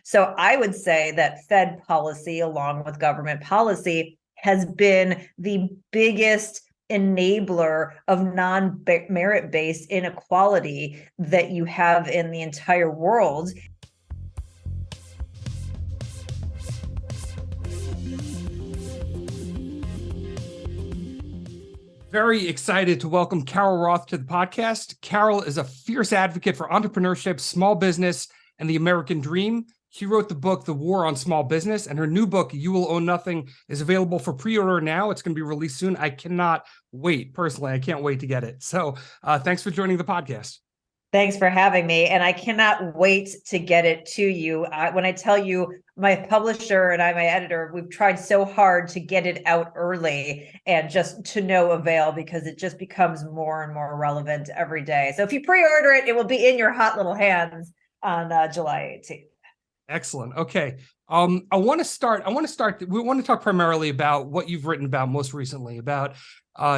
So I would say that Fed policy, along with government policy, has been the biggest enabler of non-merit-based inequality that you have in the entire world. Very excited to welcome Carol Roth to the podcast. Carol is a fierce advocate for entrepreneurship, small business, and the American dream. She wrote the book, The War on Small Business, and her new book, You Will Own Nothing, is available for pre-order now. It's going to be released soon. I cannot wait. Personally, I can't wait to get it. So thanks for joining the podcast. Thanks for having me. And I cannot wait to get it to you. When I tell you, my publisher and my editor, we've tried so hard to get it out early and just to no avail, because it just becomes more and more relevant every day. So if you pre-order it, it will be in your hot little hands on July 18th. Excellent. Okay. I want to start. We want to talk primarily about what you've written about most recently, about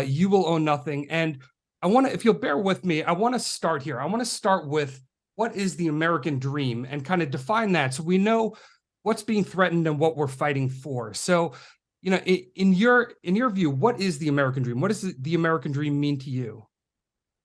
You Will Own Nothing. And I want to, if you'll bear with me, I want to start here. I want to start with what is the American dream and kind of define that so we know what's being threatened and what we're fighting for. So, you know, in your view, what is the American dream? What does the American dream mean to you?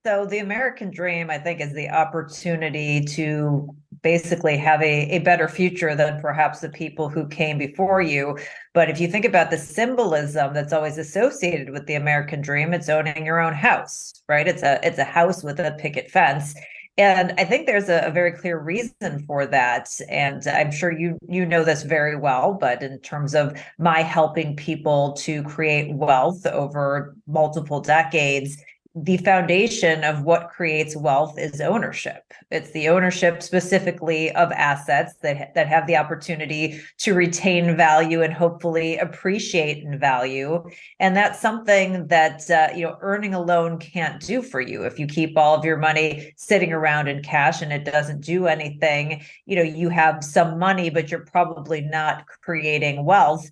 So the American dream, I think, is the opportunity to basically have a better future than perhaps the people who came before you. But if you think about the symbolism that's always associated with the American dream, it's owning your own house, right? It's a house with a picket fence. And I think there's a very clear reason for that. And I'm sure you know this very well, but in terms of my helping people to create wealth over multiple decades, the foundation of what creates wealth is ownership. It's the ownership specifically of assets that have the opportunity to retain value and hopefully appreciate in value. And that's something that earning alone can't do for you. If you keep all of your money sitting around in cash and it doesn't do anything, you have some money, but you're probably not creating wealth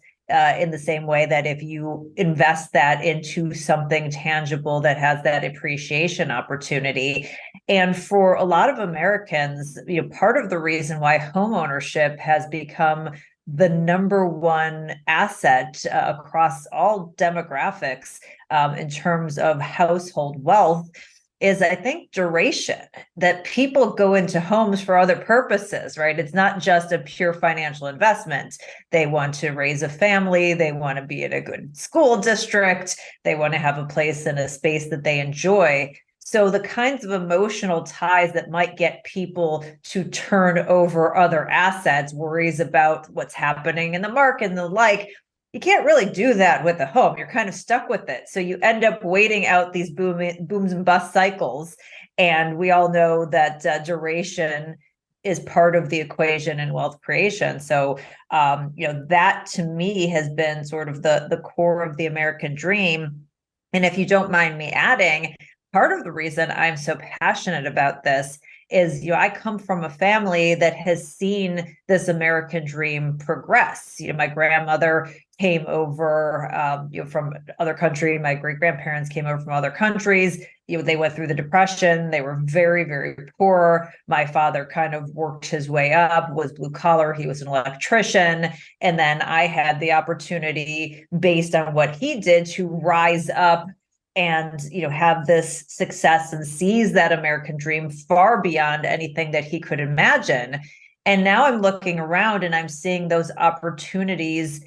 in the same way that if you invest that into something tangible that has that appreciation opportunity. And for a lot of Americans, part of the reason why home ownership has become the number one asset across all demographics in terms of household wealth is, I think, duration, that people go into homes for other purposes, right? It's not just a pure financial investment. They want to raise a family. They want to be in a good school district. They want to have a place in a space that they enjoy. So the kinds of emotional ties that might get people to turn over other assets, worries about what's happening in the market and the like, you can't really do that with a home. You're kind of stuck with it. So you end up waiting out these booms and bust cycles. And we all know that duration is part of the equation in wealth creation. So, that to me has been sort of the core of the American dream. And if you don't mind me adding, part of the reason I'm so passionate about this is, I come from a family that has seen this American dream progress. My grandmother came over from other country. My great-grandparents came over from other countries. They went through the Depression. They were very, very poor. My father kind of worked his way up, was blue collar. He was an electrician. And then I had the opportunity, based on what he did, to rise up and have this success and seize that American dream far beyond anything that he could imagine. And now I'm looking around and I'm seeing those opportunities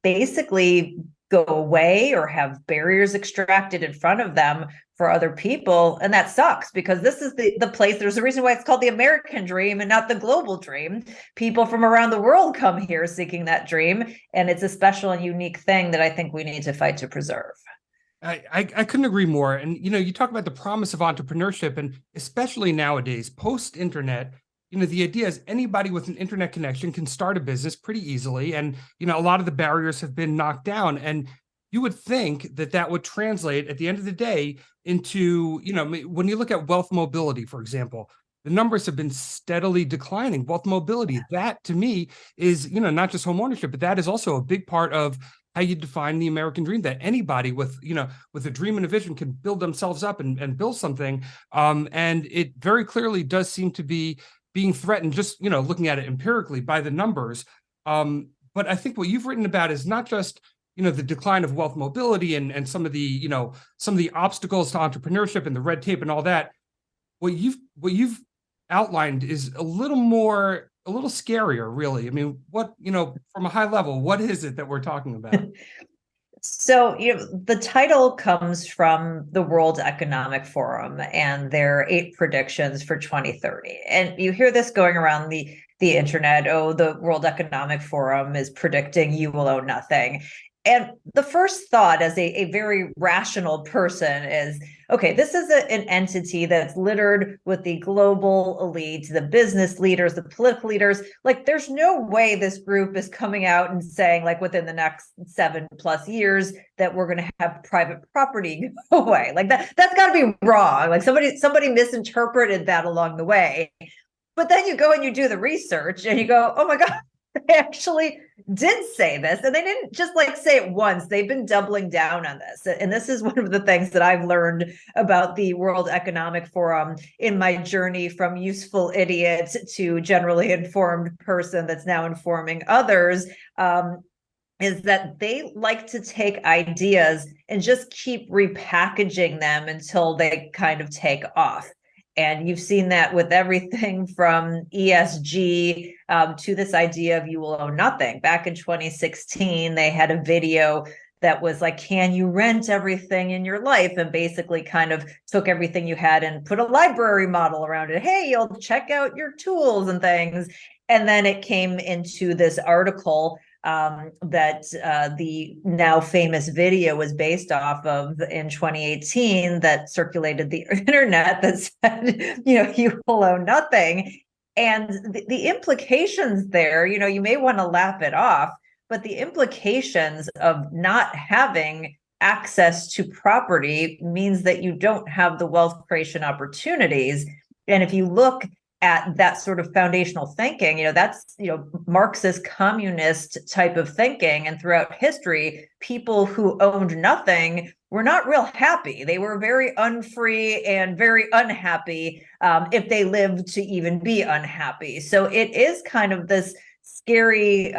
basically go away or have barriers extracted in front of them for other people. And that sucks, because this is the place. There's a reason why it's called the American dream and not the global dream. People from around the world come here seeking that dream. And it's a special and unique thing that I think we need to fight to preserve. I couldn't agree more. And, you talk about the promise of entrepreneurship, and especially nowadays, post-internet, the idea is anybody with an internet connection can start a business pretty easily. And, a lot of the barriers have been knocked down. And you would think that that would translate at the end of the day into, when you look at wealth mobility, for example, the numbers have been steadily declining. Wealth mobility, that to me is, not just home ownership, but that is also a big part of how you define the American dream, that anybody with a dream and a vision can build themselves up and build something. And it very clearly does seem to be being threatened, just, looking at it empirically by the numbers. But I think what you've written about is not just, the decline of wealth mobility and some of the, some of the obstacles to entrepreneurship and the red tape and all that. What you've outlined is a little scarier, really. I mean, what, from a high level, what is it that we're talking about? So, the title comes from the World Economic Forum and their 8 predictions for 2030. And you hear this going around the internet. Oh, the World Economic Forum is predicting you will own nothing. And the first thought as a very rational person is, okay, this is an entity that's littered with the global elite, the business leaders, the political leaders. Like, there's no way this group is coming out and saying, like, within the next 7+ years that we're going to have private property go away. Like, that's got to be wrong. Like, somebody misinterpreted that along the way. But then you go and you do the research and you go, oh my God, they actually did say this, and they didn't just say it once. They've been doubling down on this. And this is one of the things that I've learned about the World Economic Forum in my journey from useful idiot to generally informed person that's now informing others, is that they like to take ideas and just keep repackaging them until they kind of take off. And you've seen that with everything from ESG to this idea of you will own nothing. Back in 2016, they had a video that was like, can you rent everything in your life? And basically kind of took everything you had and put a library model around it. Hey, you'll check out your tools and things. And then it came into this article that the now famous video was based off of in 2018 that circulated the internet that said, you will own nothing. And the implications there, you may want to laugh it off, but the implications of not having access to property means that you don't have the wealth creation opportunities. And if you look at that sort of foundational thinking, that's, Marxist communist type of thinking. And throughout history, people who owned nothing were not real happy. They were very unfree and very unhappy, if they lived to even be unhappy. So it is kind of this scary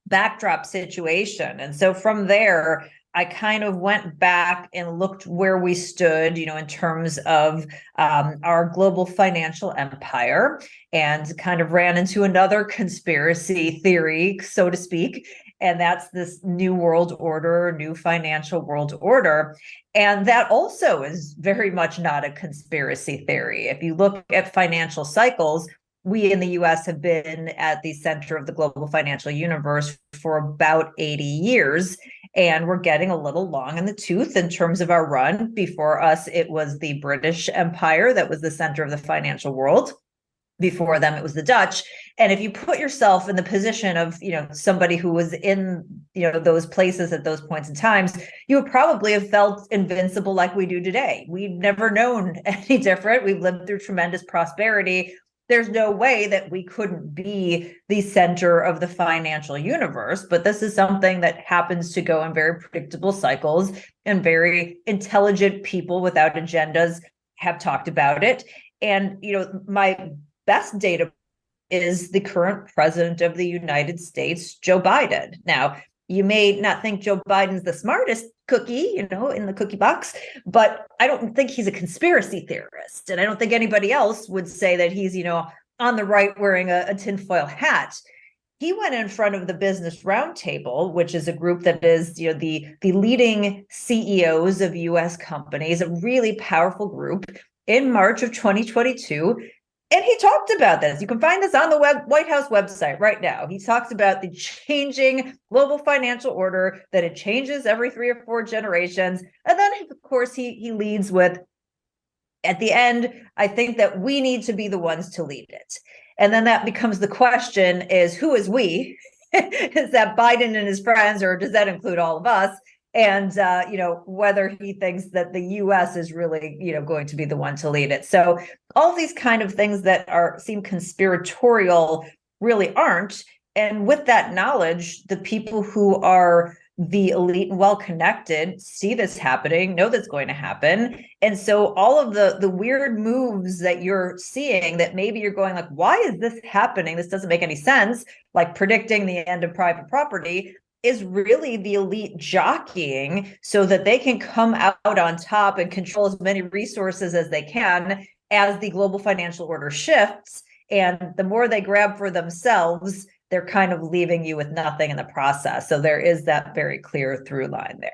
backdrop situation. And so from there, I kind of went back and looked where we stood, in terms of our global financial empire, and kind of ran into another conspiracy theory, so to speak. And that's this new world order, new financial world order. And that also is very much not a conspiracy theory. If you look at financial cycles, we in the US have been at the center of the global financial universe for about 80 years. And we're getting a little long in the tooth in terms of our run. Before us, it was the British Empire that was the center of the financial world. Before them, it was the Dutch. And if you put yourself in the position of, somebody who was in, those places at those points in times, you would probably have felt invincible like we do today. We've never known any different. We've lived through tremendous prosperity. There's no way that we couldn't be the center of the financial universe, but this is something that happens to go in very predictable cycles, and very intelligent people without agendas have talked about it. And, my best data is the current president of the United States, Joe Biden. Now, you may not think Joe Biden's the smartest cookie, in the cookie box, but I don't think he's a conspiracy theorist. And I don't think anybody else would say that he's, on the right wearing a tinfoil hat. He went in front of the Business Roundtable, which is a group that is, the leading CEOs of US companies, a really powerful group, in March of 2022. And he talked about this. You can find this on the White House website right now. He talks about the changing global financial order, that it changes every 3 or 4 generations. And then, of course, he leads with, at the end, I think that we need to be the ones to lead it. And then that becomes the question is, who is we? Is that Biden and his friends, or does that include all of us? And, whether he thinks that the US is really, going to be the one to lead it. So all these kind of things that seem conspiratorial really aren't. And with that knowledge, the people who are the elite and well-connected see this happening, know that's going to happen. And so all of the weird moves that you're seeing that maybe you're going like, why is this happening? This doesn't make any sense. Like predicting the end of private property is really the elite jockeying so that they can come out on top and control as many resources as they can as the global financial order shifts. And the more they grab for themselves, they're kind of leaving you with nothing in the process. So there is that very clear through line there.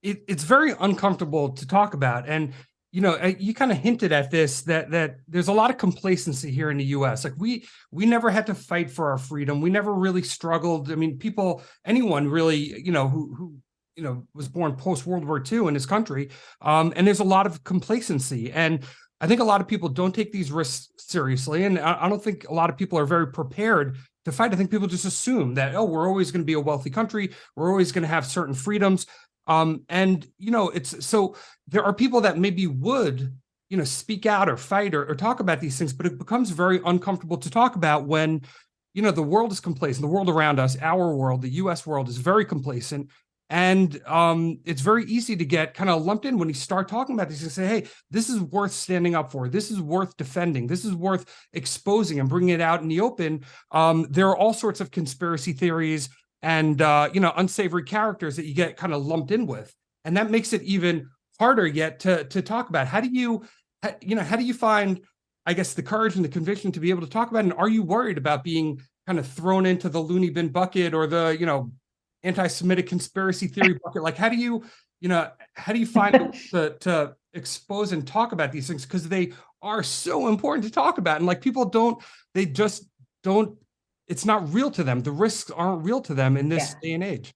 It's very uncomfortable to talk about. And, you kind of hinted at this, that there's a lot of complacency here in the US. Like we never had to fight for our freedom. We never really struggled. I mean, anyone really, who was born post World War II in this country. And there's a lot of complacency. And I think a lot of people don't take these risks seriously. And I don't think a lot of people are very prepared to fight. I think people just assume that, oh, we're always going to be a wealthy country. We're always going to have certain freedoms. It's so there are people that maybe would, speak out or fight or talk about these things, but it becomes very uncomfortable to talk about when, the world is complacent. The world around us, our world, the US world is very complacent. And it's very easy to get kind of lumped in when you start talking about these and say, hey, this is worth standing up for. This is worth defending. This is worth exposing and bringing it out in the open. There are all sorts of conspiracy theories and, unsavory characters that you get kind of lumped in with. And that makes it even harder yet to talk about. How do you find, I guess, the courage and the conviction to be able to talk about it? And are you worried about being kind of thrown into the loony bin bucket or the, anti-Semitic conspiracy theory bucket? Like, how do you find to expose and talk about these things? Because they are so important to talk about. And like people just don't, it's not real to them. The risks aren't real to them in this day and age.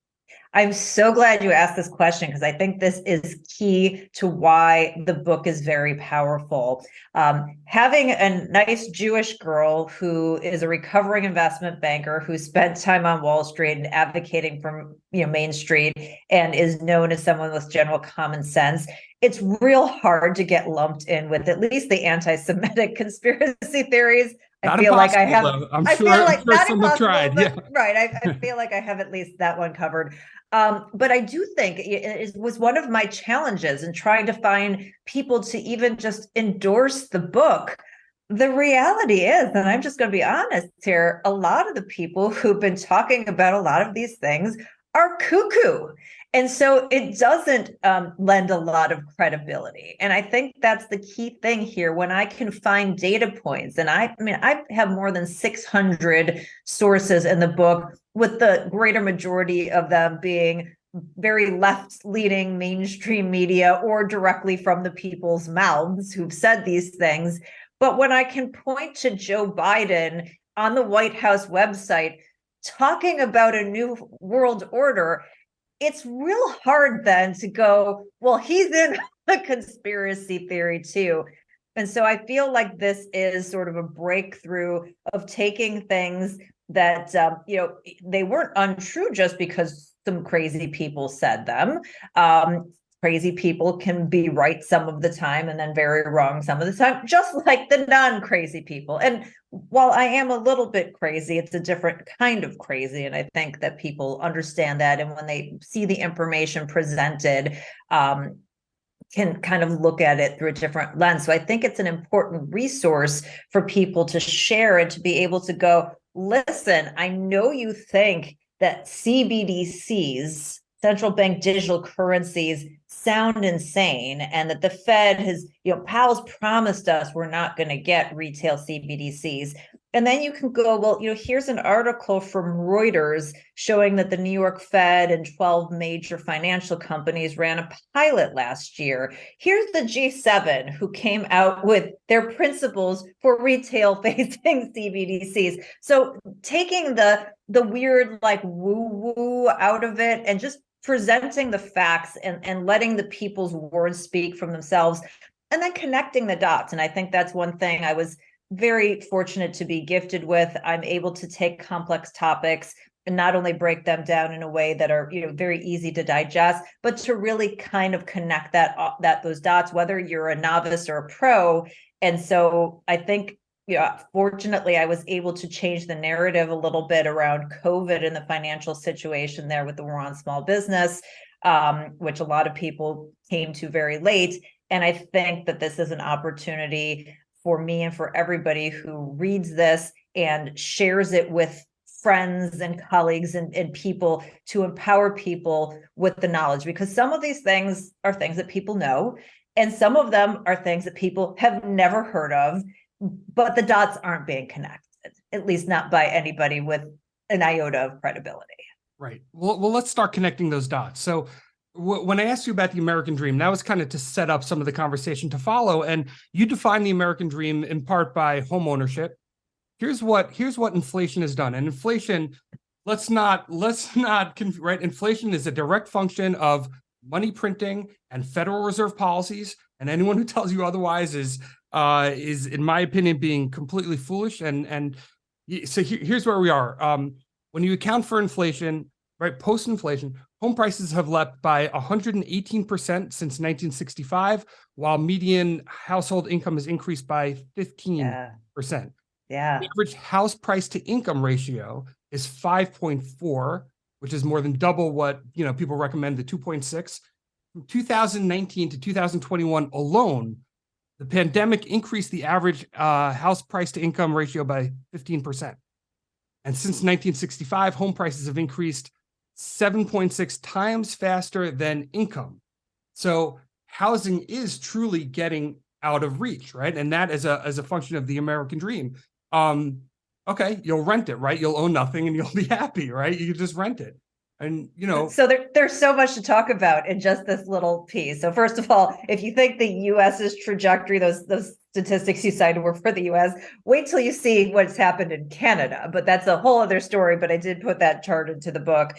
I'm so glad you asked this question because I think this is key to why the book is very powerful. Having a nice Jewish girl who is a recovering investment banker who spent time on Wall Street and advocating for Main Street and is known as someone with general common sense, it's real hard to get lumped in with at least the anti-Semitic conspiracy theories. I feel like I have. Though. I'm sure someone tried. Yeah, right. I feel like I have at least that one covered. But I do think it was one of my challenges in trying to find people to even just endorse the book. The reality is, and I'm just going to be honest here, a lot of the people who've been talking about a lot of these things are cuckoo. And so it doesn't lend a lot of credibility. And I think that's the key thing here. When I can find data points, and I have more than 600 sources in the book, with the greater majority of them being very left-leaning mainstream media or directly from the people's mouths who've said these things. But when I can point to Joe Biden on the White House website talking about a new world order, it's real hard then to go, well, he's in the conspiracy theory too. And so I feel like this is sort of a breakthrough of taking things that, they weren't untrue just because some crazy people said them. Crazy people can be right some of the time and then very wrong some of the time, just like the non-crazy people. And while I am a little bit crazy, it's a different kind of crazy. And I think that people understand that. And when they see the information presented, can kind of look at it through a different lens. So I think it's an important resource for people to share and to be able to go, listen, I know you think that CBDCs, central bank digital currencies, sound insane, and that the Fed has, Powell's promised us we're not going to get retail CBDCs. And then you can go, well, here's an article from Reuters showing that the New York Fed and 12 major financial companies ran a pilot last year. Here's the G7 who came out with their principles for retail-facing CBDCs. So taking the weird, like, woo-woo out of it and just presenting the facts and letting the people's words speak from themselves, and then connecting the dots. And I think that's one thing I was very fortunate to be gifted with. I'm able to take complex topics and not only break them down in a way that are, very easy to digest, but to really kind of connect those dots, whether you're a novice or a pro. And so I think yeah, fortunately, I was able to change the narrative a little bit around COVID and the financial situation there with the war on small business, which a lot of people came to very late. And I think that this is an opportunity for me and for everybody who reads this and shares it with friends and colleagues and people, to empower people with the knowledge, because some of these things are things that people know, and some of them are things that people have never heard of, but the dots aren't being connected, at least not by anybody with an iota of credibility. Right. Well, let's start connecting those dots. So when I asked you about the American dream, that was kind of to set up some of the conversation to follow. And you define the American dream in part by home ownership. Here's what inflation has done. And inflation, let's not right. Inflation is a direct function of money printing and Federal Reserve policies. And anyone who tells you otherwise is, in my opinion, being completely foolish. And so here's where we are. When you account for inflation, right, post-inflation, home prices have leapt by 118% since 1965, while median household income has increased by 15%. Yeah. The average house price to income ratio is 5.4, which is more than double what people recommend, the 2.6. From 2019 to 2021 alone, the pandemic increased the average house price to income ratio by 15%. And since 1965, home prices have increased 7.6 times faster than income. So housing is truly getting out of reach, right? And that as a function of the American dream. Okay, you'll rent it, right? You'll own nothing and you'll be happy, right? You just rent it. And so there's so much to talk about in just this little piece. So first of all, if you think the US's trajectory, those statistics you cited were for the US, wait till you see what's happened in Canada. But that's a whole other story. But I did put that chart into the book.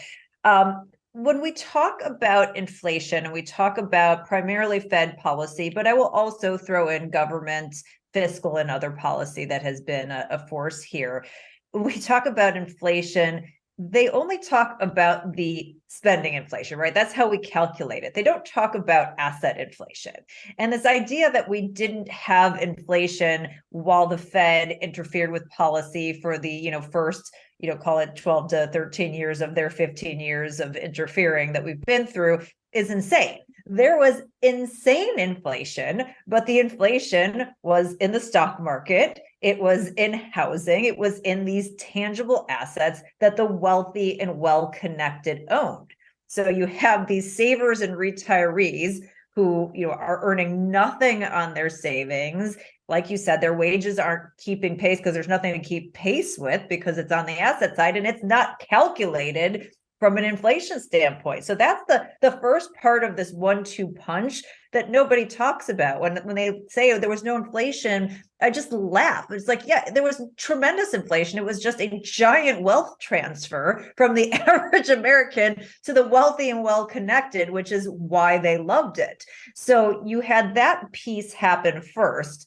When we talk about inflation, and we talk about primarily Fed policy, but I will also throw in government, fiscal, and other policy that has been a force here. When we talk about inflation, they only talk about the spending inflation, right? That's how we calculate it. They don't talk about asset inflation. And this idea that we didn't have inflation while the Fed interfered with policy for the, first, call it 12 to 13 years of their 15 years of interfering that we've been through, is insane. There was insane inflation, but the inflation was in the stock market. It was in housing. It was in these tangible assets that the wealthy and well-connected owned. So you have these savers and retirees who, are earning nothing on their savings. Like you said, their wages aren't keeping pace because there's nothing to keep pace with because it's on the asset side and it's not calculated from an inflation standpoint. So that's the first part of this 1-2 punch that nobody talks about. When they say, oh, there was no inflation, I just laugh. It's like, yeah, there was tremendous inflation. It was just a giant wealth transfer from the average American to the wealthy and well-connected, which is why they loved it. So you had that piece happen first.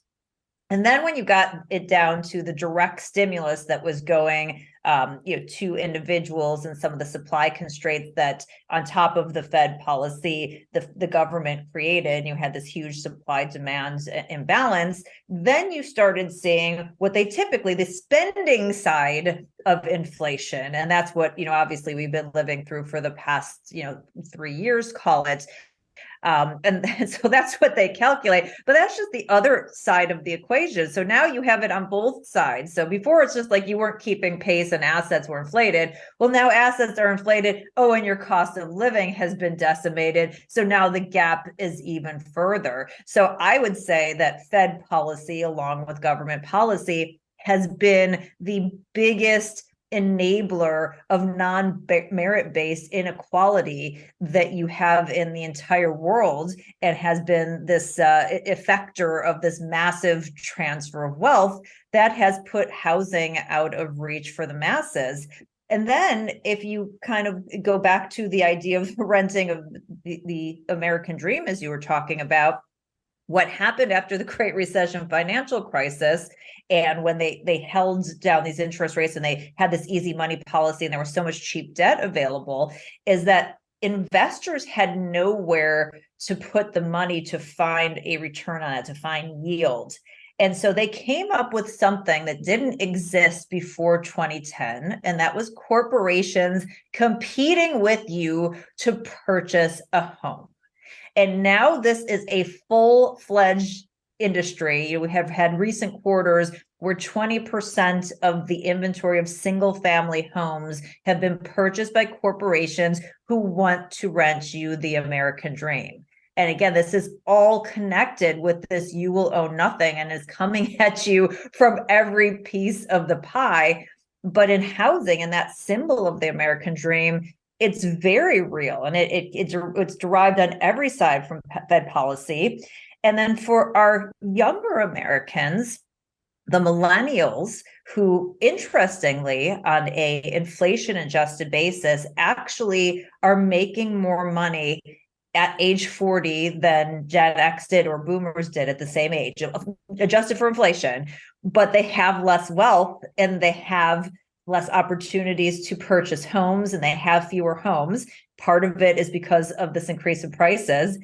And then when you got it down to the direct stimulus that was going to individuals and some of the supply constraints that on top of the Fed policy, the government created, you had this huge supply demand imbalance. Then you started seeing what they typically, the spending side of inflation. And that's what, obviously we've been living through for the past, 3 years, call it. And so that's what they calculate, but that's just the other side of the equation. So now you have it on both sides. So before it's just like you weren't keeping pace and assets were inflated. Well, now assets are inflated. Oh, and your cost of living has been decimated. So now the gap is even further. So I would say that Fed policy, along with government policy, has been the biggest enabler of non-merit-based inequality that you have in the entire world, and has been this effector of this massive transfer of wealth that has put housing out of reach for the masses. And then if you kind of go back to the idea of the renting of the American dream, as you were talking about, what happened after the Great Recession financial crisis, and when they held down these interest rates and they had this easy money policy and there was so much cheap debt available, is that investors had nowhere to put the money to find a return on it, to find yield. And so they came up with something that didn't exist before 2010, and that was corporations competing with you to purchase a home. And now this is a full-fledged industry. We have had recent quarters where 20% of the inventory of single-family homes have been purchased by corporations who want to rent you the American dream. And again, this is all connected with this you will own nothing and is coming at you from every piece of the pie. But in housing and that symbol of the American dream, it's very real, and it's derived on every side from Fed policy. And then for our younger Americans, the millennials, who interestingly, on a inflation adjusted basis, actually are making more money at age 40 than Gen X did or boomers did at the same age, adjusted for inflation, but they have less wealth and they have less opportunities to purchase homes, and they have fewer homes. Part of it is because of this increase in prices.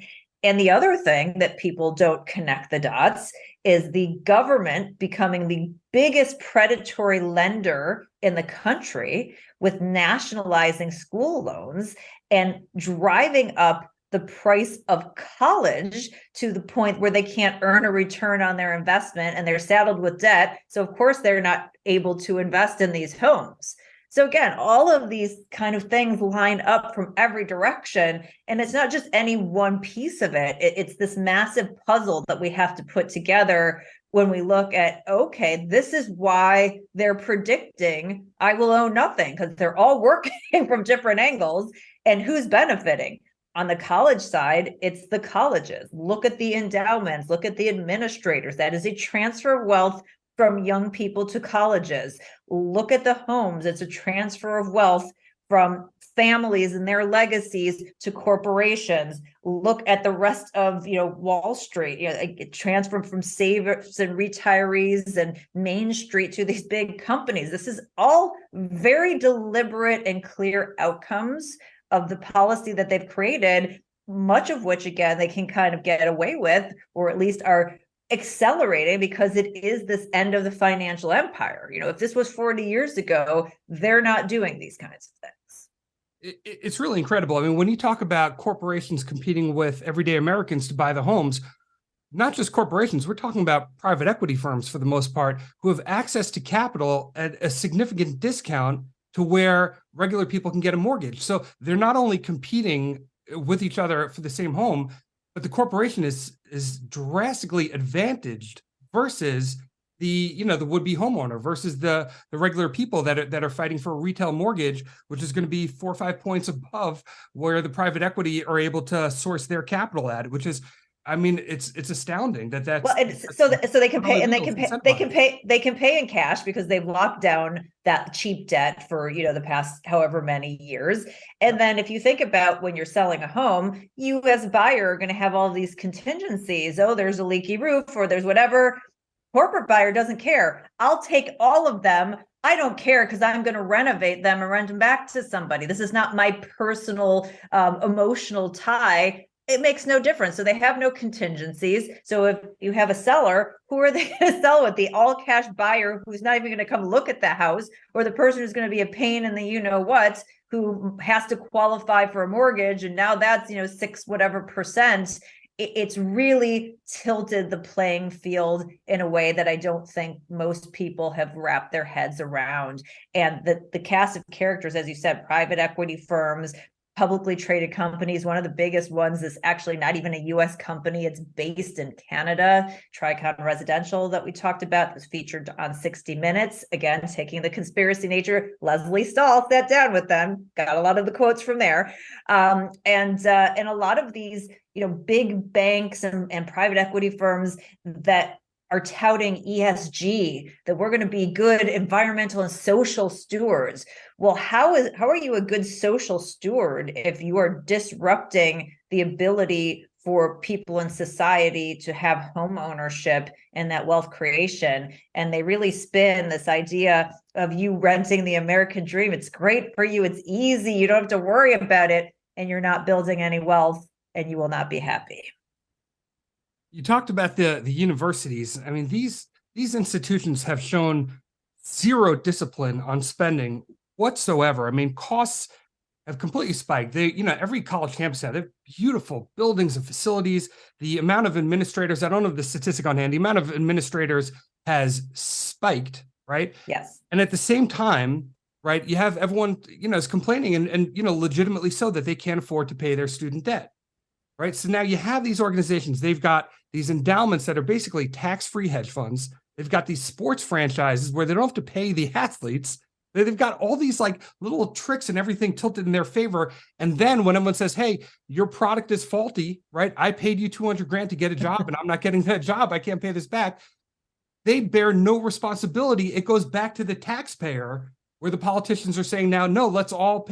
And the other thing that people don't connect the dots is the government becoming the biggest predatory lender in the country with nationalizing school loans and driving up the price of college to the point where they can't earn a return on their investment and they're saddled with debt. So of course they're not able to invest in these homes. So again, all of these kind of things line up from every direction. And it's not just any one piece of it. It's this massive puzzle that we have to put together when we look at, okay, this is why they're predicting I will own nothing, because they're all working from different angles. And who's benefiting? On the college side, it's the colleges. Look at the endowments, look at the administrators. That is a transfer of wealth from young people to colleges. Look at the homes. It's a transfer of wealth from families and their legacies to corporations. Look at the rest of Wall Street. It transferred from savers and retirees and Main Street to these big companies. This is all very deliberate and clear outcomes of the policy that they've created, much of which, again, they can kind of get away with, or at least are accelerating, because it is this end of the financial empire. If this was 40 years ago, they're not doing these kinds of things. It's really incredible. I mean, when you talk about corporations competing with everyday Americans to buy the homes, not just corporations, we're talking about private equity firms for the most part, who have access to capital at a significant discount to where regular people can get a mortgage. So they're not only competing with each other for the same home, but the corporation is drastically advantaged versus the would-be homeowner, versus the regular people that are fighting for a retail mortgage, which is going to be 4 or 5 points above where the private equity are able to source their capital at, which is, I mean, it's astounding that's well, so they can pay, and they can pay in cash because they've locked down that cheap debt for the past however many years. And then if you think about when you're selling a home, you as a buyer are going to have all these contingencies. Oh, there's a leaky roof, or there's whatever. Corporate buyer doesn't care. I'll take all of them. I don't care, because I'm going to renovate them and rent them back to somebody. This is not my personal emotional tie. It makes no difference. So they have no contingencies. So if you have a seller, who are they going to sell with? The all cash buyer who's not even going to come look at the house, or the person who's going to be a pain in the what, who has to qualify for a mortgage, and now that's 6 whatever percent. It's really tilted the playing field in a way that I don't think most people have wrapped their heads around. And the cast of characters, as you said, private equity firms, publicly traded companies. One of the biggest ones is actually not even a US company. It's based in Canada, Tricon Residential, that we talked about, was featured on 60 Minutes. Again, taking the conspiracy nature, Leslie Stahl sat down with them, got a lot of the quotes from there. And a lot of these, big banks and private equity firms that are touting ESG, that we're going to be good environmental and social stewards. Well, how are you a good social steward if you are disrupting the ability for people in society to have home ownership and that wealth creation? And they really spin this idea of you renting the American dream. It's great for you. It's easy. You don't have to worry about it, and you're not building any wealth, and you will not be happy. You talked about the universities. I mean, these institutions have shown zero discipline on spending whatsoever. I mean, costs have completely spiked. Every college campus now, they have beautiful buildings and facilities. The amount of administrators, I don't have the statistic on hand, the amount of administrators has spiked, right? Yes. And at the same time, right, you have everyone, is complaining and legitimately so that they can't afford to pay their student debt, right? So now you have these organizations, they've got these endowments that are basically tax-free hedge funds. They've got these sports franchises where they don't have to pay the athletes. They've got all these like little tricks and everything tilted in their favor. And then when someone says, hey, your product is faulty, right? I paid you 200 grand to get a job and I'm not getting that job. I can't pay this back. They bear no responsibility. It goes back to the taxpayer where the politicians are saying now, no, let's all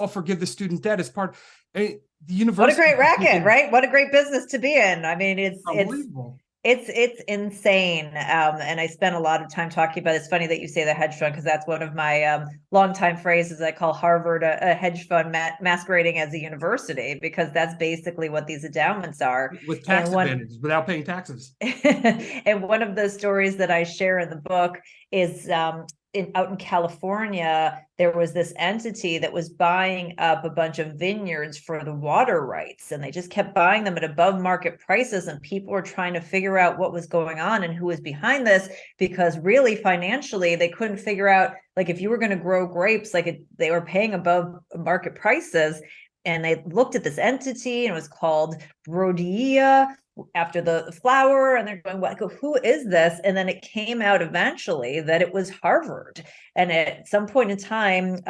forgive the student debt as part. The university. What a great racket, right? What a great business to be in. I mean, it's unbelievable. It's insane. And I spent a lot of time talking about it. It's funny that you say the hedge fund, because that's one of my longtime phrases. I call Harvard a hedge fund masquerading as a university, because that's basically what these endowments are. With tax advantages, without paying taxes. And one of the stories that I share in the book is out in California, there was this entity that was buying up a bunch of vineyards for the water rights, and they just kept buying them at above market prices. And people were trying to figure out what was going on and who was behind this, because really financially, they couldn't figure out, like, if you were going to grow grapes, they were paying above market prices. And they looked at this entity, and it was called Brodia, after the flower, and they're going, what, who is this? And then it came out eventually that it was Harvard. And at some point in time,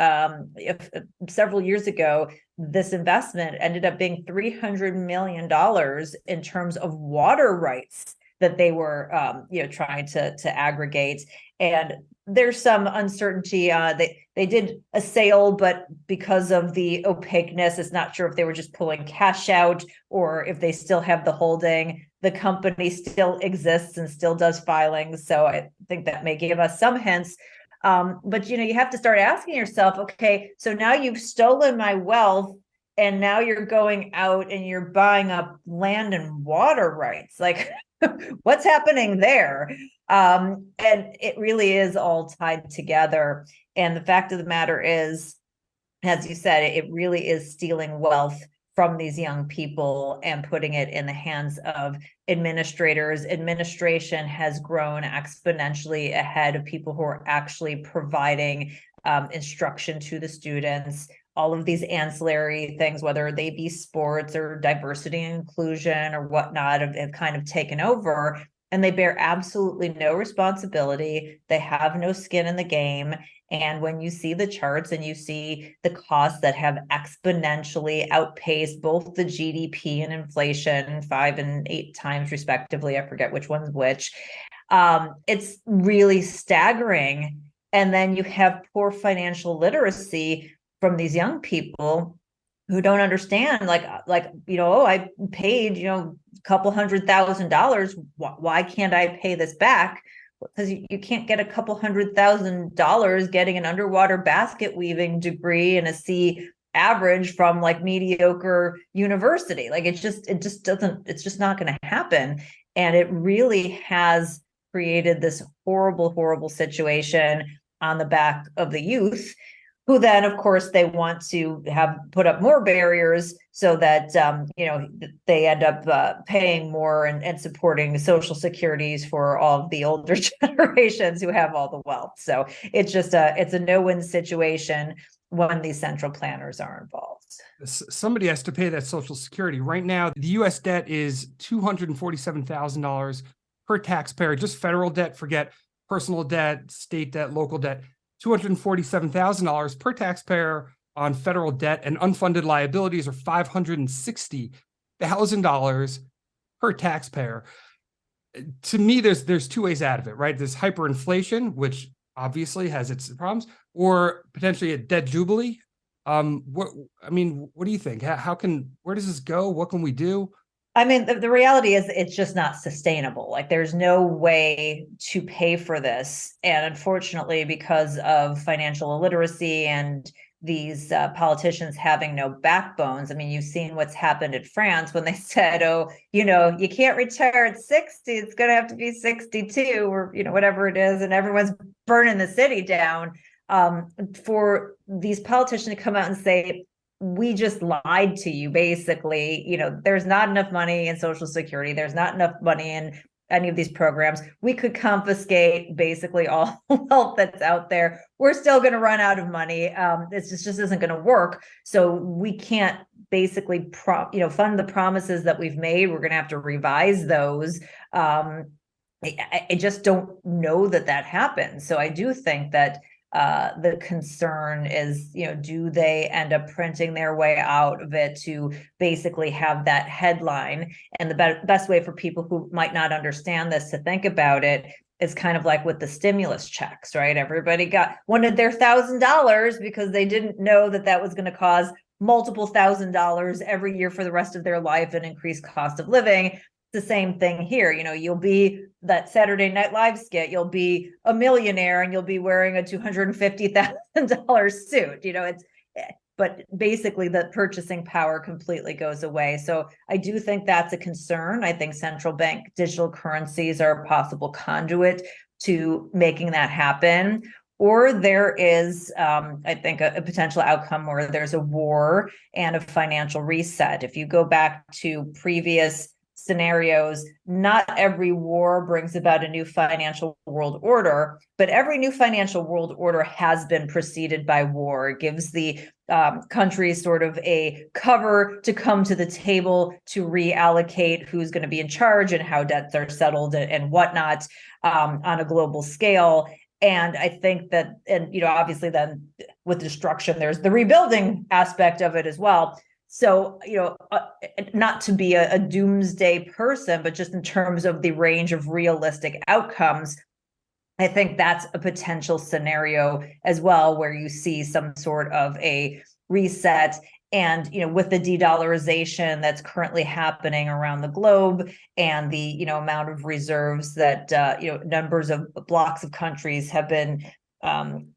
several years ago, this investment ended up being $300 million in terms of water rights that they were trying to aggregate. And there's some uncertainty. They did a sale, but because of the opaqueness, it's not sure if they were just pulling cash out or if they still have the holding. The company still exists and still does filings, so I think that may give us some hints. But you have to start asking yourself, okay, so now you've stolen my wealth, and now you're going out and you're buying up land and water rights. Like, what's happening there? And it really is all tied together. And the fact of the matter is, as you said, it really is stealing wealth from these young people and putting it in the hands of administrators. Administration has grown exponentially ahead of people who are actually providing instruction to the students. All of these ancillary things, whether they be sports or diversity and inclusion or whatnot, have kind of taken over, and they bear absolutely no responsibility. They have no skin in the game. And when you see the charts and you see the costs that have exponentially outpaced both the GDP and inflation 5 and 8 times respectively, I forget which one's which, it's really staggering. And then you have poor financial literacy from these young people who don't understand, I paid, a couple $100,000. Why can't I pay this back? Because you can't get a couple $100,000 getting an underwater basket weaving degree and a C average from like mediocre university. Like it's just not going to happen. And it really has created this horrible, horrible situation on the back of the youth, who then, of course, they want to have put up more barriers so that, they end up paying more and supporting social securities for all of the older generations who have all the wealth. So it's a no-win situation when these central planners are involved. Somebody has to pay that social security. Right now, the U.S. debt is $247,000 per taxpayer, just federal debt, forget personal debt, state debt, local debt. $247,000 per taxpayer on federal debt, and unfunded liabilities are $560,000 per taxpayer. To me, there's two ways out of it, right? There's hyperinflation, which obviously has its problems, or potentially a debt jubilee. What do you think? Where does this go? What can we do? I mean, the reality is it's just not sustainable. Like there's no way to pay for this. And unfortunately, because of financial illiteracy and these politicians having no backbones. I mean, you've seen what's happened in France when they said, oh, you can't retire at 60, it's going to have to be 62 or, whatever it is. And everyone's burning the city down. For these politicians to come out and say, we just lied to you, basically, there's not enough money in Social Security. There's not enough money in any of these programs. We could confiscate basically all wealth that's out there. We're still going to run out of money. This just isn't going to work. So we can't basically fund the promises that we've made. We're going to have to revise those. I just don't know that happens. So I do think that the concern is, do they end up printing their way out of it to basically have that headline? And the best way for people who might not understand this to think about it is kind of like with the stimulus checks, right? Everybody wanted their $1,000 because they didn't know that was going to cause multiple $1,000s every year for the rest of their life and increase cost of living. The same thing here. You'll be that Saturday Night Live skit, you'll be a millionaire and you'll be wearing a $250,000 suit. But basically the purchasing power completely goes away. So I do think that's a concern. I think central bank digital currencies are a possible conduit to making that happen. Or there is, I think, a potential outcome where there's a war and a financial reset. If you go back to previous scenarios, not every war brings about a new financial world order, but every new financial world order has been preceded by war. It gives the countries sort of a cover to come to the table to reallocate who's going to be in charge and how debts are settled and whatnot on a global scale. And I think that, and obviously then with destruction, there's the rebuilding aspect of it as well. So, not to be a doomsday person, but just in terms of the range of realistic outcomes, I think that's a potential scenario as well, where you see some sort of a reset. And, with the de-dollarization that's currently happening around the globe and the, amount of reserves that, numbers of blocks of countries have been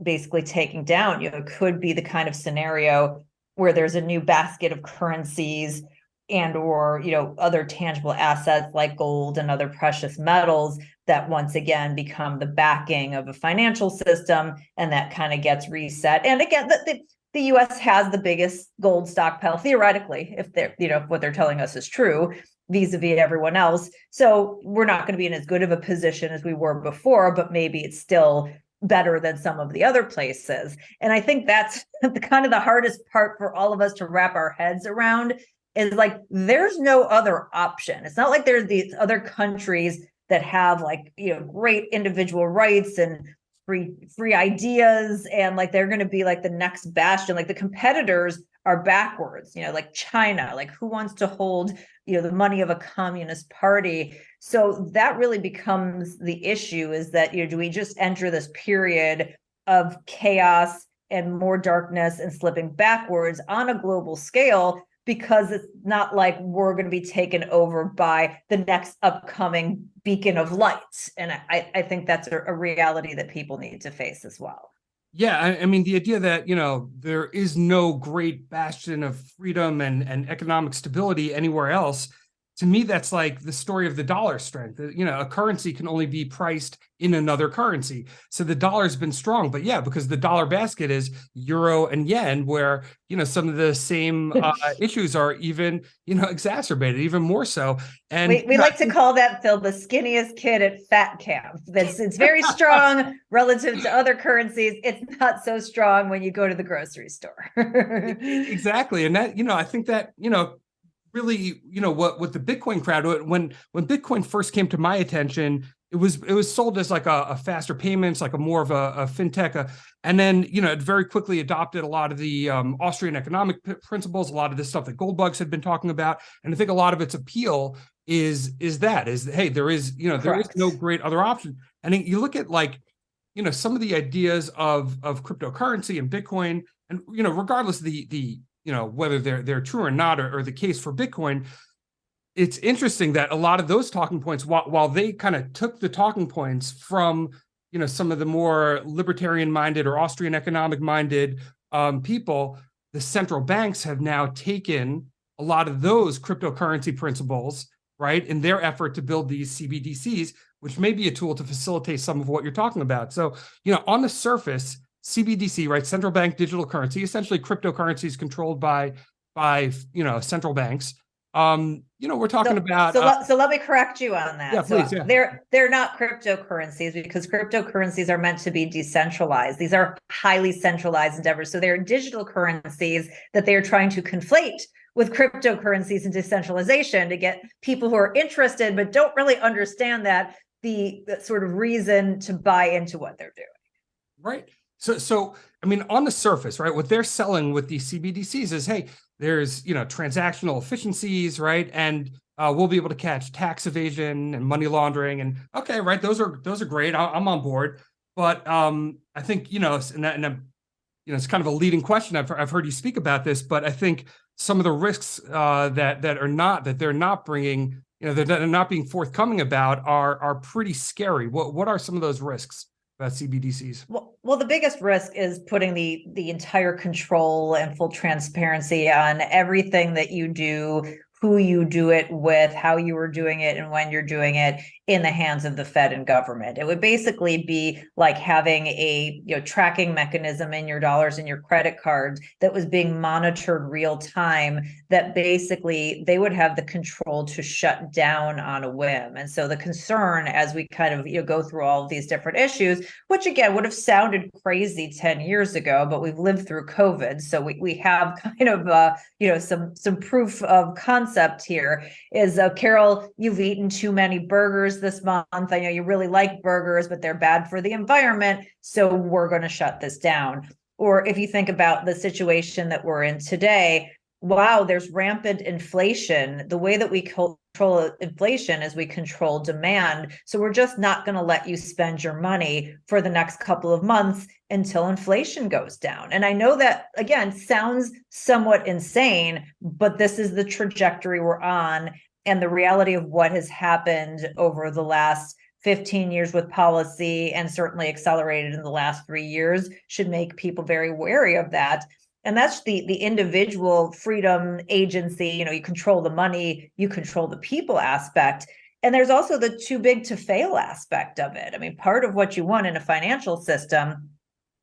basically taking down, it could be the kind of scenario where there's a new basket of currencies and or other tangible assets like gold and other precious metals that once again become the backing of a financial system, and that kind of gets reset. And again, the U.S. has the biggest gold stockpile theoretically, if they're what they're telling us is true, vis-a-vis everyone else. So we're not going to be in as good of a position as we were before, but maybe it's still better than some of the other places. And I think that's kind of the hardest part for all of us to wrap our heads around, is like, there's no other option. It's not like there's these other countries that have great individual rights and free ideas, and like they're going to be like the next bastion. Like the competitors are backwards, like China, like who wants to hold the money of a communist party? So that really becomes the issue, is that do we just enter this period of chaos and more darkness and slipping backwards on a global scale, because it's not like we're going to be taken over by the next upcoming beacon of light. And I think that's a reality that people need to face as well. Yeah, I mean, the idea that, there is no great bastion of freedom and economic stability anywhere else, to me, that's like the story of the dollar strength. A currency can only be priced in another currency. So the dollar's been strong, but yeah, because the dollar basket is euro and yen, where, some of the same issues are even, exacerbated even more so. And we like to call that, Phil, the skinniest kid at fat camp. It's very strong relative to other currencies. It's not so strong when you go to the grocery store. Exactly. And that, I think that, really, what the Bitcoin crowd, when Bitcoin first came to my attention, it was sold as like a faster payments, like a more of a fintech, and then it very quickly adopted a lot of the Austrian economic principles, a lot of the stuff that Goldbugs had been talking about, and I think a lot of its appeal is hey, there is no great other option. And you look at some of the ideas of cryptocurrency and Bitcoin, and regardless of the whether they're true or not, or the case for Bitcoin, it's interesting that a lot of those talking points, while they kind of took the talking points from, some of the more libertarian minded or Austrian economic minded people, the central banks have now taken a lot of those cryptocurrency principles, right, in their effort to build these CBDCs, which may be a tool to facilitate some of what you're talking about. So, on the surface, CBDC, right, central bank digital currency, essentially cryptocurrencies controlled by central banks. We're talking about. So let me correct you on that. Yeah, please. So Yeah. they're not cryptocurrencies, because cryptocurrencies are meant to be decentralized. These are highly centralized endeavors. So they're digital currencies that they are trying to conflate with cryptocurrencies and decentralization to get people who are interested but don't really understand that the sort of reason to buy into what they're doing. Right. So I mean, on the surface, right, what they're selling with these CBDCs is, hey, there's transactional efficiencies, right, and we'll be able to catch tax evasion and money laundering, and okay, right, those are great. I'm on board, but I think it's kind of a leading question. I've heard you speak about this, but I think some of the risks that they're not bringing, that are not being forthcoming about are pretty scary. What are some of those risks about CBDCs? Well, the biggest risk is putting the entire control and full transparency on everything that you do, who you do it with, how you are doing it, and when you're doing it in the hands of the Fed and government. It would basically be like having a tracking mechanism in your dollars and your credit cards that was being monitored real time, that basically they would have the control to shut down on a whim. And so the concern, as we kind of go through all of these different issues, which again would have sounded crazy 10 years ago, but we've lived through COVID, so we have kind of some proof of concept here. Is Carol, you've eaten too many burgers this month. I know you really like burgers, but they're bad for the environment, so we're going to shut this down. Or if you think about the situation that we're in today, wow, there's rampant inflation. The way that we control inflation is we control demand. So we're just not going to let you spend your money for the next couple of months until inflation goes down. And I know that, again, sounds somewhat insane, but this is the trajectory we're on. And the reality of what has happened over the last 15 years with policy, and certainly accelerated in the last 3 years, should make people very wary of that. And that's the individual freedom agency. You control the money, you control the people aspect. And there's also the too big to fail aspect of it. I mean, part of what you want in a financial system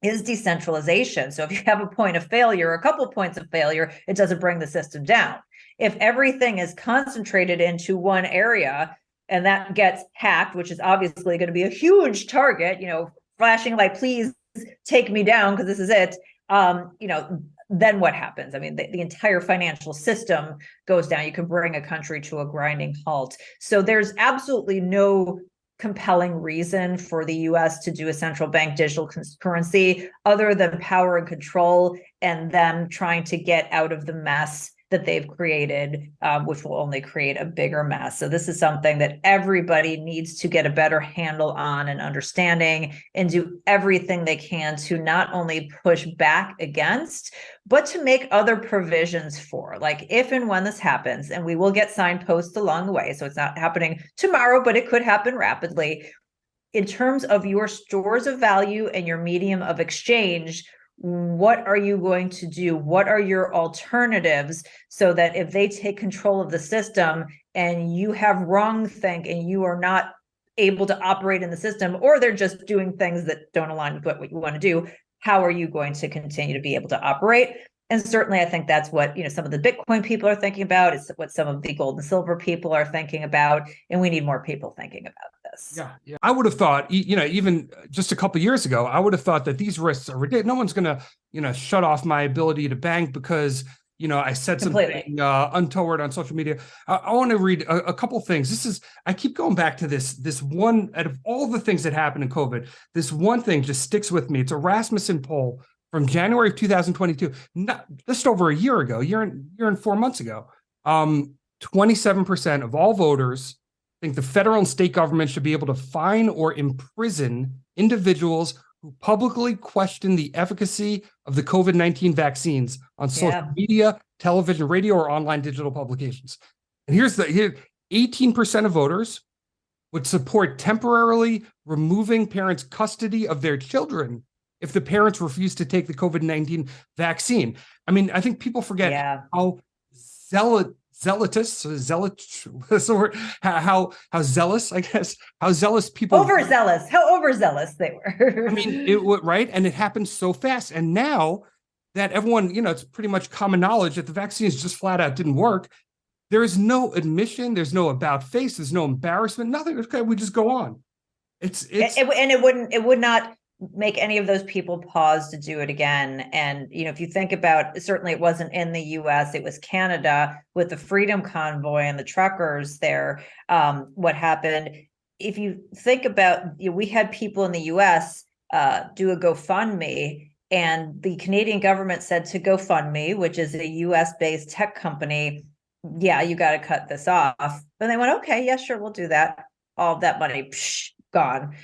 is decentralization. So if you have a point of failure, a couple points of failure, it doesn't bring the system down. If everything is concentrated into one area and that gets hacked, which is obviously going to be a huge target, flashing like, please take me down because this is it, then what happens? I mean, the entire financial system goes down. You can bring a country to a grinding halt. So there's absolutely no compelling reason for the US to do a central bank digital currency other than power and control, and them trying to get out of the mess that they've created, which will only create a bigger mess. So this is something that everybody needs to get a better handle on and understanding, and do everything they can to not only push back against, but to make other provisions for, like, if and when this happens, and we will get signposts along the way. So it's not happening tomorrow, but it could happen rapidly. In terms of your stores of value and your medium of exchange, what are you going to do? What are your alternatives, so that if they take control of the system and you have wrongthink and you are not able to operate in the system, or they're just doing things that don't align with what you want to do, how are you going to continue to be able to operate? And certainly, I think that's what some of the Bitcoin people are thinking about. It's what some of the gold and silver people are thinking about, and we need more people thinking about this. Yeah. I would have thought, even just a couple of years ago, I would have thought that these risks are ridiculous. No one's going to, shut off my ability to bank because I said something untoward on social media. I want to read a couple things. I keep going back to this one, out of all the things that happened in COVID, this one thing just sticks with me. It's a Rasmussen poll from January of 2022, just over a year ago, year and 4 months ago. 27% of all voters think the federal and state government should be able to fine or imprison individuals who publicly question the efficacy of the COVID-19 vaccines on social media, television, radio, or online digital publications. And here 18% of voters would support temporarily removing parents' custody of their children if the parents refuse to take the COVID-19 vaccine. I mean, I think people forget how what's the word? How zealous, I guess, how zealous people how overzealous they were. I mean, it would, right? And it happened so fast. And now that everyone, it's pretty much common knowledge that the vaccines just flat out didn't work. There is no admission. There's no about face. There's no embarrassment. Nothing. Okay, we just go on. And it would not make any of those people pause to do it again. And, if you think about, certainly it wasn't in the US, it was Canada with the Freedom Convoy and the truckers there. What happened, if you think about, we had people in the US do a GoFundMe, and the Canadian government said to GoFundMe, which is a US based tech company, yeah, you got to cut this off. And they went, okay, yeah, sure, we'll do that. All of that money, gone.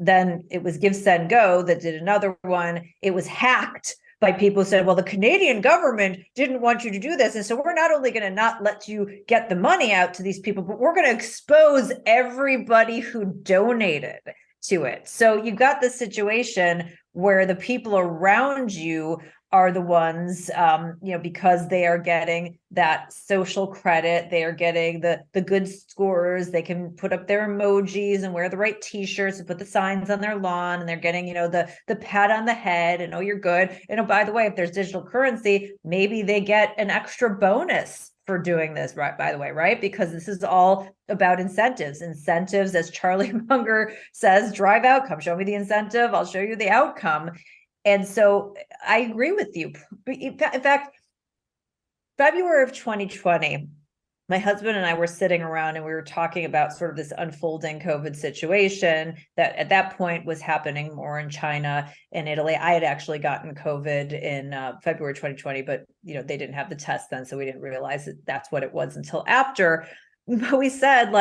Then it was Give, Send, Go that did another one. It was hacked by people who said, well, the Canadian government didn't want you to do this. And so we're not only going to not let you get the money out to these people, but we're going to expose everybody who donated to it. So you've got this situation where the people around you are the ones, because they are getting that social credit, they are getting the good scores, they can put up their emojis and wear the right t-shirts and put the signs on their lawn, and they're getting, the pat on the head and, oh, you're good. And, oh, by the way, if there's digital currency, maybe they get an extra bonus for doing this, right? By the way, right? Because this is all about incentives, as Charlie Munger says, drive outcome. Show me the incentive, I'll show you the outcome. And so I agree with you. In fact, February of 2020, my husband and I were sitting around and we were talking about sort of this unfolding COVID situation that at that point was happening more in China and Italy. I had actually gotten COVID in February 2020, but they didn't have the test then, so we didn't realize that that's what it was until after. But we said,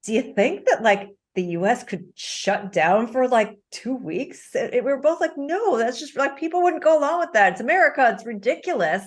do you think that the US could shut down for 2 weeks? We were both like, no, that's just people wouldn't go along with that. It's America. It's ridiculous.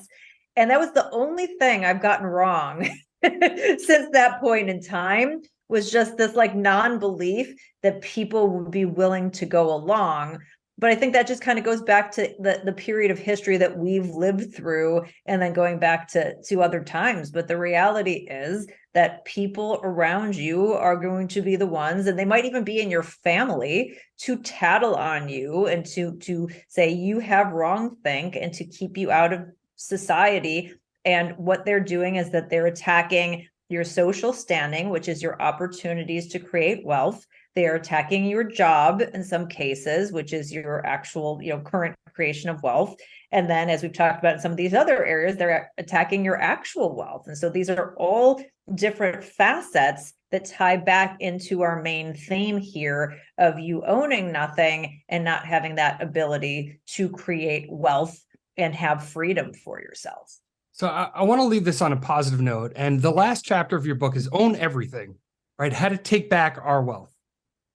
And that was the only thing I've gotten wrong since that point in time, was just this non-belief that people would be willing to go along. But I think that just kind of goes back to the period of history that we've lived through, and then going back to other times. But the reality is that people around you are going to be the ones, and they might even be in your family, to tattle on you and to say you have wrong think and to keep you out of society. And what they're doing is that they're attacking your social standing, which is your opportunities to create wealth. They are attacking your job in some cases, which is your actual, current creation of wealth. And then, as we've talked about in some of these other areas, they're attacking your actual wealth. And so these are all different facets that tie back into our main theme here of you owning nothing and not having that ability to create wealth and have freedom for yourself. So I want to leave this on a positive note. And the last chapter of your book is Own Everything, right? How to take back our wealth,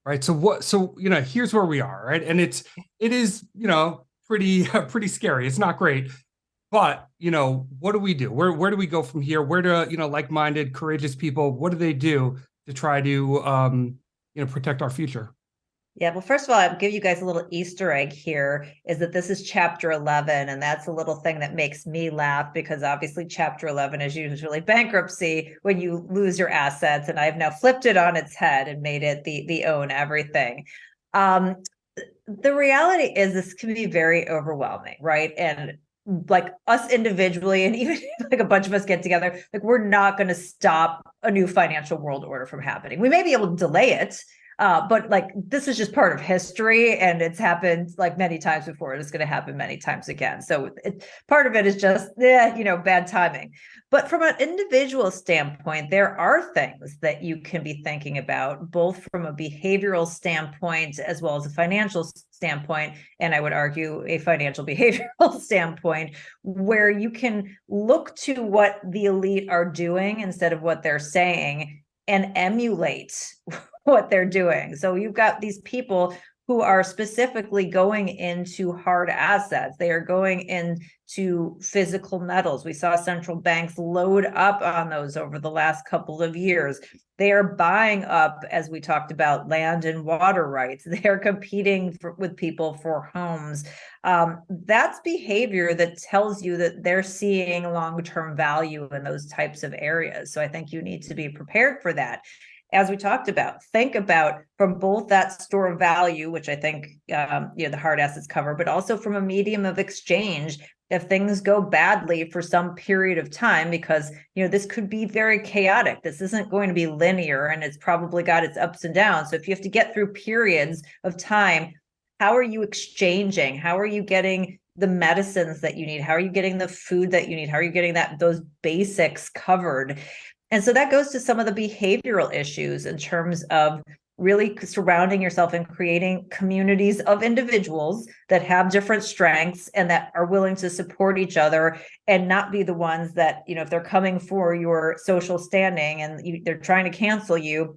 right? So here's where we are, right? And it is, pretty scary. It's not great, but what do we do? Where do we go from here? Where do, like-minded, courageous people, what do they do to try to, protect our future? Yeah, well, first of all, I'll give you guys a little Easter egg here, is that this is chapter 11, and that's a little thing that makes me laugh, because obviously chapter 11 is usually bankruptcy, when you lose your assets, and I've now flipped it on its head and made it the own everything. The reality is this can be very overwhelming, right? And us individually, and even a bunch of us get together, we're not going to stop a new financial world order from happening. We may be able to delay it, but this is just part of history, and it's happened many times before. It's going to happen many times again. So part of it is just, bad timing. But from an individual standpoint, there are things that you can be thinking about, both from a behavioral standpoint as well as a financial standpoint. And I would argue a financial behavioral standpoint, where you can look to what the elite are doing instead of what they're saying and emulate what they're doing. So you've got these people who are specifically going into hard assets. They are going into physical metals. We saw central banks load up on those over the last couple of years. They are buying up, as we talked about, land and water rights. They are competing with people for homes. That's behavior that tells you that they're seeing long-term value in those types of areas. So I think you need to be prepared for that. As we talked about, think about from both that store of value, which I think the hard assets cover, but also from a medium of exchange. If things go badly for some period of time, because this could be very chaotic, this isn't going to be linear, and it's probably got its ups and downs. So if you have to get through periods of time, how are you exchanging? How are you getting the medicines that you need? How are you getting the food that you need? How are you getting those basics covered? And so that goes to some of the behavioral issues in terms of really surrounding yourself and creating communities of individuals that have different strengths and that are willing to support each other, and not be the ones that, if they're coming for your social standing and they're trying to cancel you,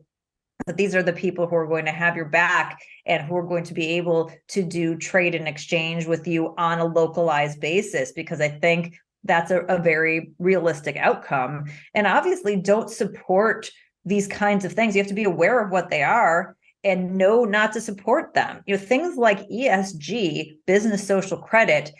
but these are the people who are going to have your back and who are going to be able to do trade and exchange with you on a localized basis, because I think that's a very realistic outcome. And obviously don't support these kinds of things. You have to be aware of what they are and know not to support them. Things like ESG, business social credit,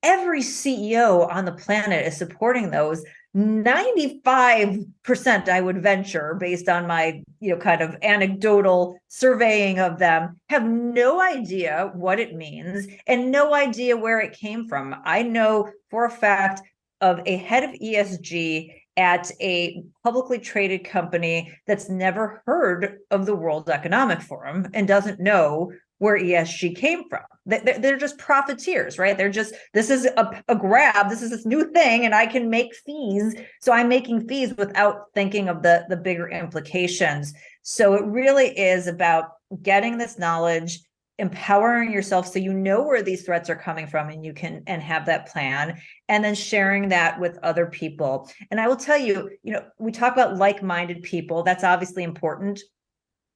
every CEO on the planet is supporting those. 95%, I would venture, based on my kind of anecdotal surveying of them, have no idea what it means and no idea where it came from. I know for a fact of a head of ESG at a publicly traded company that's never heard of the World Economic Forum and doesn't know where ESG came from. They're just profiteers, right? This is a grab. This is this new thing, and I can make fees. So I'm making fees without thinking of the bigger implications. So it really is about getting this knowledge, empowering yourself so you know where these threats are coming from, and you can have that plan, and then sharing that with other people. And I will tell you, we talk about like-minded people. That's obviously important.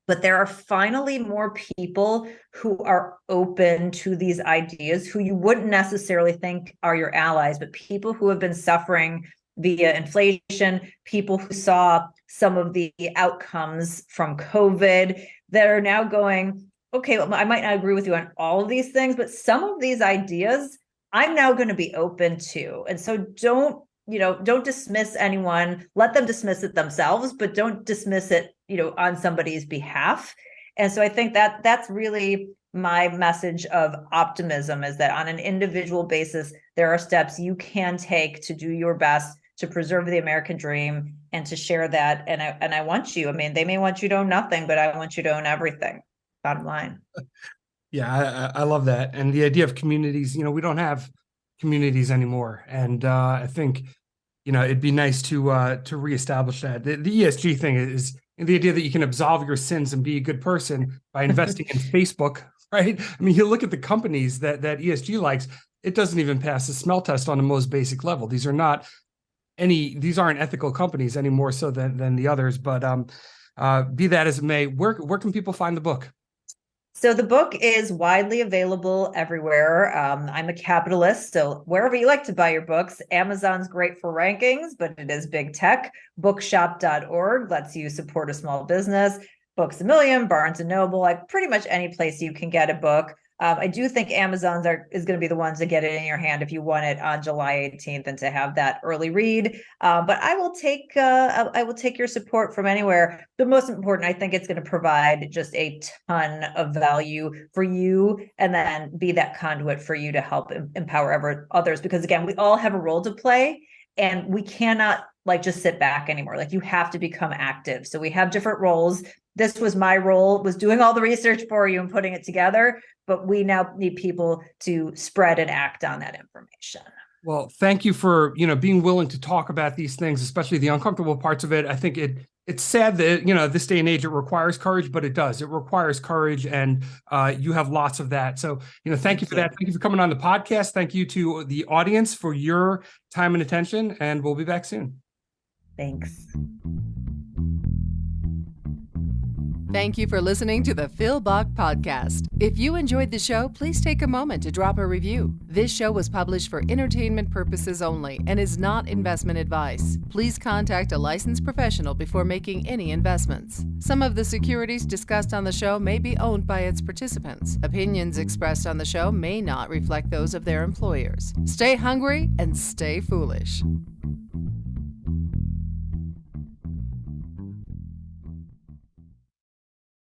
But there are finally more people who are open to these ideas, who you wouldn't necessarily think are your allies, but people who have been suffering via inflation, people who saw some of the outcomes from COVID that are now going, okay, well, I might not agree with you on all of these things, but some of these ideas I'm now going to be open to. And so don't dismiss anyone. Let them dismiss it themselves, but don't dismiss it, on somebody's behalf. And so I think that that's really my message of optimism, is that on an individual basis, there are steps you can take to do your best to preserve the American dream and to share that. And I want you, they may want you to own nothing, but I want you to own everything. Bottom line. Yeah, I love that. And the idea of communities, we don't have communities anymore. And I think, it'd be nice to reestablish that. The ESG thing is the idea that you can absolve your sins and be a good person by investing in Facebook, right? You look at the companies that ESG likes, it doesn't even pass the smell test on the most basic level. These aren't ethical companies any more so than the others. But be that as it may, where can people find the book? So the book is widely available everywhere. I'm a capitalist, so wherever you like to buy your books. Amazon's great for rankings, but it is big tech. Bookshop.org lets you support a small business. Books A Million, Barnes and Noble, like pretty much any place you can get a book. I do think Amazon's is going to be the ones to get it in your hand if you want it on July 18th and to have that early read. But I will take your support from anywhere. The most important, I think it's going to provide just a ton of value for you, and then be that conduit for you to help empower others. Because again, we all have a role to play, and we cannot just sit back anymore. You have to become active. So we have different roles. This was my role, was doing all the research for you and putting it together, but we now need people to spread and act on that information. Well, thank you for, being willing to talk about these things, especially the uncomfortable parts of it. I think it's sad that, this day and age, it requires courage, but it does. It requires courage, and you have lots of that. So, thank you for that. Thank you for coming on the podcast. Thank you to the audience for your time and attention, and we'll be back soon. Thanks. Thank you for listening to the Phil Bach Podcast. If you enjoyed the show, please take a moment to drop a review. This show was published for entertainment purposes only and is not investment advice. Please contact a licensed professional before making any investments. Some of the securities discussed on the show may be owned by its participants. Opinions expressed on the show may not reflect those of their employers. Stay hungry and stay foolish.